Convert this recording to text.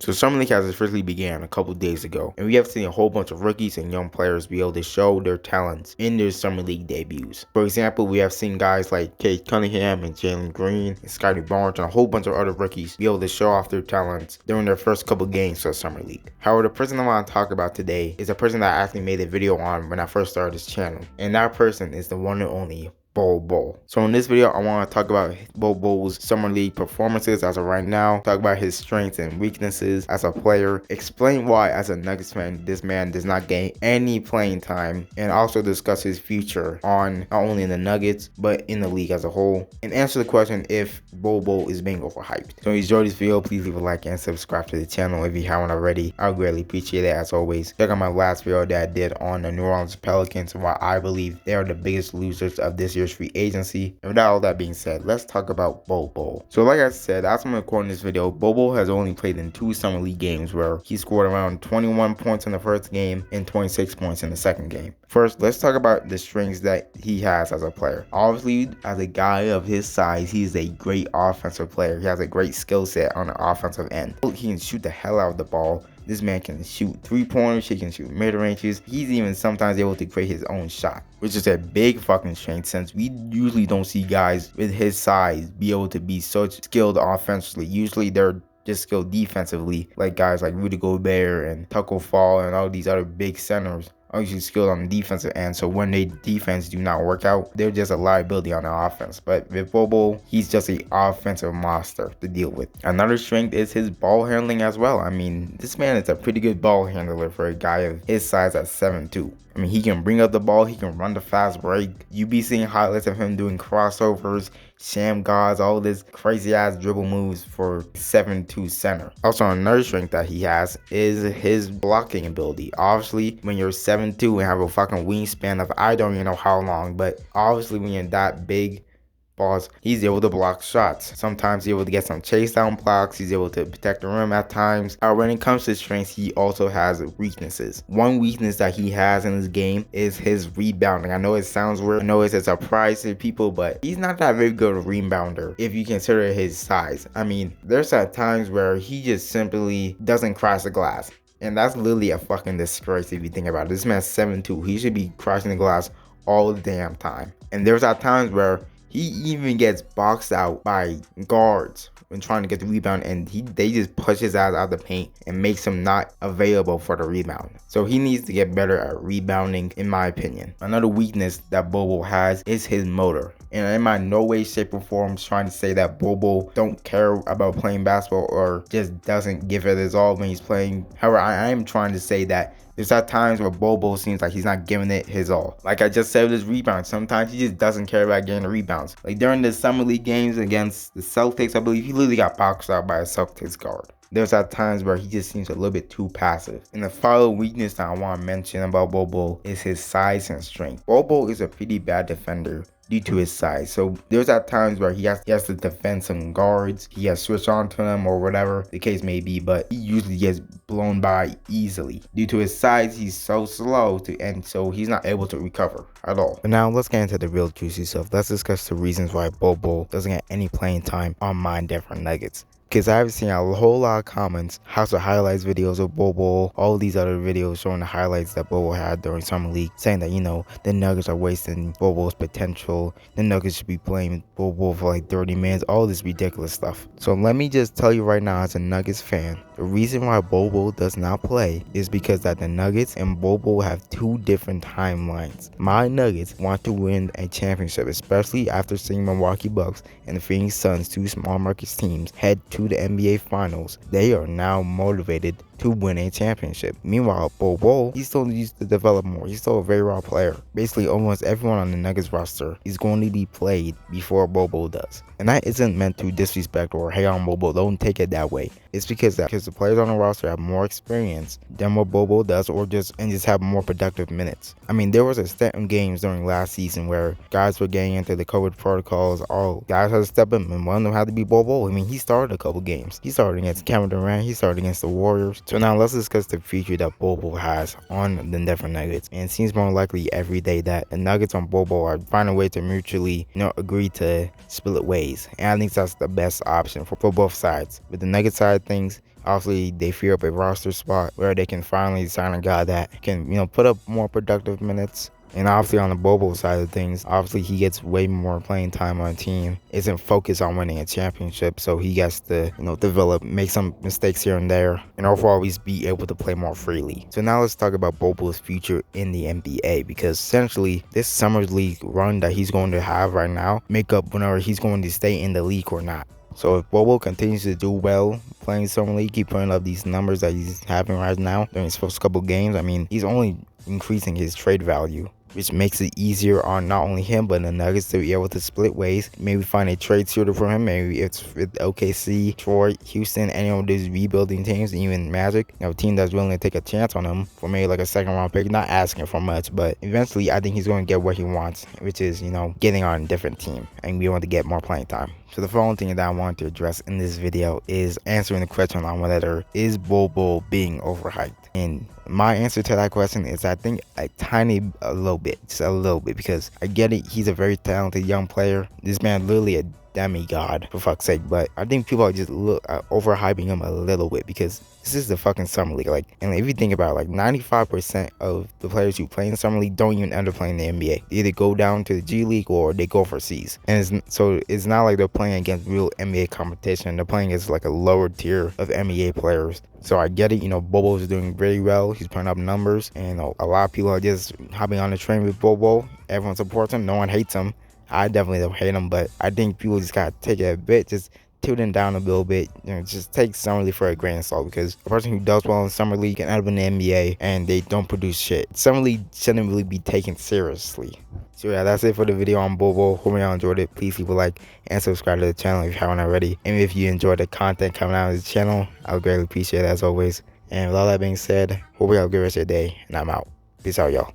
So Summer League has officially began a couple days ago, and we have seen a whole bunch of rookies and young players be able to show their talents in their Summer League debuts. For example, we have seen guys like Cade Cunningham and Jalen Green and Scotty Barnes and a whole bunch of other rookies be able to show off their talents during their first couple games for Summer League. However, the person I want to talk about today is a person that I actually made a video on when I first started this channel, and that person is the one and only Bol Bol. So in this video, I want to talk about Bol Bol's Summer League performances as of right now, talk about his strengths and weaknesses as a player, explain why as a Nuggets fan this man does not gain any playing time, and also discuss his future on not only in the Nuggets but in the league as a whole, and answer the question if Bol Bol is being overhyped. So if you enjoyed this video, please leave a like and subscribe to the channel if you haven't already. I would greatly appreciate it as always. Check out my last video that I did on the New Orleans Pelicans and why I believe they are the biggest losers of this year's free agency. And without all that being said, let's talk about Bol Bol. So like I said, as I'm recording this video, Bol Bol has only played in 2 Summer League games where he scored around 21 points in the first game and 26 points in the second game. First, let's talk about the strengths that he has as a player. Obviously, as a guy of his size, he is a great offensive player. He has a great skill set on the offensive end. He can shoot the hell out of the ball. This man can shoot 3-pointers, he can shoot mid-ranges. He's even sometimes able to create his own shot, which is a big fucking strength since we usually don't see guys with his size be able to be so skilled offensively. Usually they're just skilled defensively, like guys like Rudy Gobert and Tucker Fall and all these other big centers are usually skilled on the defensive end, so when their defense do not work out, they're just a liability on the offense. But with Bol Bol, he's just an offensive monster to deal with. Another strength is his ball handling as well. I mean, this man is a pretty good ball handler for a guy of his size at 7'2". I mean, he can bring up the ball, he can run the fast break. You be seeing highlights of him doing crossovers, sham guards, all this crazy ass dribble moves for 7'2" center. Also, another strength that he has is his blocking ability. Obviously, when you're 7'2" and have a fucking wingspan of I don't even know how long, but obviously when you're that big, he's able to block shots. Sometimes he's able to get some chase down blocks. He's able to protect the rim at times. When it comes to strengths, he also has weaknesses. One weakness that he has in his game is his rebounding. I know it sounds weird. I know it's a surprise to people, but he's not that very good a rebounder if you consider his size. I mean, there's at times where he just simply doesn't crash the glass. And that's literally a fucking disgrace if you think about it. This man's 7'2". He should be crashing the glass all the damn time. And there's at times where he even gets boxed out by guards when trying to get the rebound, and they just push his ass out of the paint and makes him not available for the rebound. So he needs to get better at rebounding, in my opinion. Another weakness that Bol Bol has is his motor. And in my no way, shape, or form trying to say that Bol Bol don't care about playing basketball or just doesn't give it his all when he's playing. However, I am trying to say that there's at times where Bol Bol seems like he's not giving it his all. Like I just said with his rebounds, sometimes he just doesn't care about getting the rebounds. Like during the Summer League games against the Celtics, I believe he literally got boxed out by a Celtics guard. There's at times where he just seems a little bit too passive. And the final weakness that I want to mention about Bol Bol is his size and strength. Bol Bol is a pretty bad defender due to his size. So there's at times where he has to defend some guards. He has switched on to them or whatever the case may be, but he usually gets blown by easily. Due to his size, he's so slow and so he's not able to recover at all. But now let's get into the real juicy stuff. Let's discuss the reasons why Bol Bol doesn't get any playing time on my Denver Nuggets. Because I've seen a whole lot of comments, House of Highlights videos of Bol Bol, all these other videos showing the highlights that Bol Bol had during Summer League, saying that, you know, the Nuggets are wasting Bol Bol's potential, the Nuggets should be playing Bol Bol for like 30 minutes, all this ridiculous stuff. So let me just tell you right now, as a Nuggets fan, the reason why Bol Bol does not play is because that the Nuggets and Bol Bol have 2 different timelines. My Nuggets want to win a championship, especially after seeing Milwaukee Bucks and the Phoenix Suns, 2 small market teams, head to the NBA Finals. They are now motivated to win a championship. Meanwhile, Bol Bol, he still needs to develop more. He's still a very raw player. Basically, almost everyone on the Nuggets roster is going to be played before Bol Bol does. And that isn't meant to disrespect or hate on Bol Bol. Don't take it that way. It's because the players on the roster have more experience than what Bol Bol does, or just have more productive minutes. I mean, there was a stint in games during last season where guys were getting into the COVID protocols. All guys had to step in, and one of them had to be Bol Bol. I mean, he started a couple games. He started against Kevin Durant. He started against the Warriors. So now let's discuss the future that Bol Bol has on the Denver Nuggets. And it seems more likely every day that the Nuggets on Bol Bol are finding a way to mutually, agree to split ways. And I think that's the best option for both sides. With the Nuggets side of things, Obviously, they free up a roster spot where they can finally sign a guy that can, put up more productive minutes. And obviously on the Bol Bol side of things, obviously he gets way more playing time on a team, isn't focused on winning a championship, so he gets to, develop, make some mistakes here and there, and overall always be able to play more freely. So now let's talk about Bol Bol's future in the NBA, because essentially this summer league run that he's going to have right now make up whenever he's going to stay in the league or not. So if Bol Bol continues to do well playing summer league, keep putting up these numbers that he's having right now during his first couple games, I mean, he's only increasing his trade value, which makes it easier on not only him but the Nuggets to be able to split ways, maybe find a trade suitor for him. Maybe it's with OKC, Detroit, Houston, any of these rebuilding teams, even Magic, a team that's willing to take a chance on him for maybe like a second round pick, not asking for much, but eventually I think he's going to get what he wants, which is, getting on a different team and be able to get more playing time. So the following thing that I want to address in this video is answering the question on whether is Bol Bol being overhyped. And my answer to that question is I think a little bit, just a little bit, because I get it, he's a very talented young player. This man literally a demigod, for fuck's sake, but I think people are just overhyping him a little bit, because this is the fucking summer league. Like, and if you think about it, like 95% of the players who play in summer league don't even end up playing in the NBA. They either go down to the G League or they go overseas. And it's not like they're playing against real NBA competition. They're playing against like a lower tier of NBA players. So I get it, Bol Bol is doing very well. He's putting up numbers, and a lot of people are just hopping on the train with Bol Bol. Everyone supports him. No one hates him. I definitely don't hate him, but I think people just gotta take it a bit, just tune him down a little bit, just take summer league for a grain of salt, because a person who does well in summer league can end up in the NBA and they don't produce shit. Summer league shouldn't really be taken seriously. So yeah, that's it for the video on Bol Bol. Hope y'all enjoyed it. Please leave a like and subscribe to the channel if you haven't already. And if you enjoyed the content coming out of the channel, I would greatly appreciate it as always. And with all that being said, hope y'all have a good rest of your day, and I'm out. Peace out, y'all.